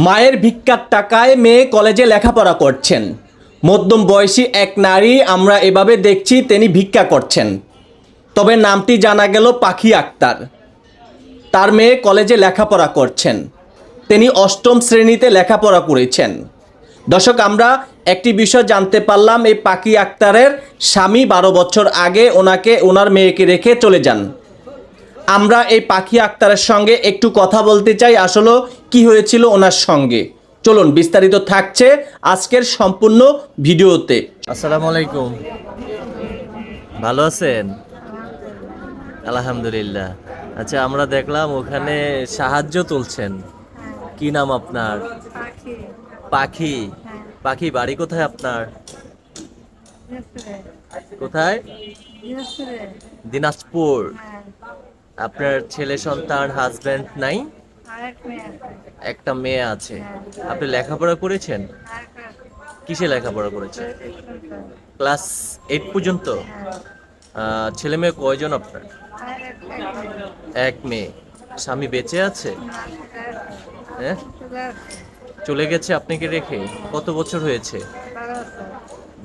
মায়ের ভিক্ষার টাকায় মেয়ে কলেজে লেখাপড়া করছেন। মধ্যম বয়সী এক নারী আমরা এভাবে দেখছি, তিনি ভিক্ষা করছেন। তবে নামটি জানা গেল পাখি আক্তার। তার মেয়ে কলেজে লেখাপড়া করছেন, তিনি অষ্টম শ্রেণীতে লেখাপড়া করেছেন। দর্শক, আমরা একটি বিষয় জানতে পারলাম, এই পাখি আক্তারের স্বামী 12 বছর আগে ওনার মেয়েকে রেখে চলে যান। আমরা এই পাখি আক্তারের সঙ্গে একটু কথা বলতে চাই, আসলে কি হয়েছিল ওনার সঙ্গে। চলুন, বিস্তারিত থাকছে আজকের সম্পূর্ণ ভিডিওতে। আসসালামু আলাইকুম, ভালো আছেন? আলহামদুলিল্লাহ। আচ্ছা, আমরা দেখলাম ওখানে সাহায্য তুলছেন। কি নাম আপনার? পাখি। পাখি। হ্যাঁ। পাখি, বাড়ি কোথায় আপনার? দিনাজপুরে। কোথায়? দিনাজপুরে। দিনাজপুর। হ্যাঁ। আপনার ছেলে সন্তান, হাজবেন্ড নাই? আরেক মেয়ে আছে। একটা মেয়ে আছে। হ্যাঁ। আপনি লেখাপড়া করেছেন? আরেকটা আছে। কিসে লেখাপড়া করেছেন? শুনতে। ক্লাস 8 পর্যন্ত। হ্যাঁ। ছেলে মেয়ে কয়জন আপনার? আরেক মেয়ে। এক মেয়ে। স্বামী বেঁচে আছে? না, সেটা আছে। হ্যাঁ, সেটা আছে। চলে গেছে আপনাকে রেখে? কত বছর হয়েছে? 12 বছর।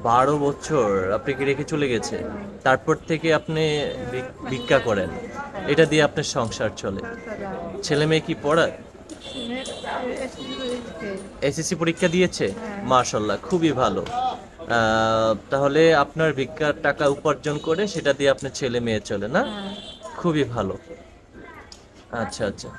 12 বছর আপনাকে রেখে চলে গেছে। তারপর থেকে আপনি ভিক্ষা করেন, এটা দিয়ে আপনার সংসার চলে। ছেলে মেয়ে কি পড়ায়? এসএসসি পরীক্ষা দিয়েছে? মাশাআল্লাহ, খুবই ভালো। তাহলে আপনার ভিক্ষার টাকা উপার্জন করে সেটা দিয়ে আপনার ছেলে মেয়ে চলে না? খুবই ভালো। আচ্ছা আচ্ছা।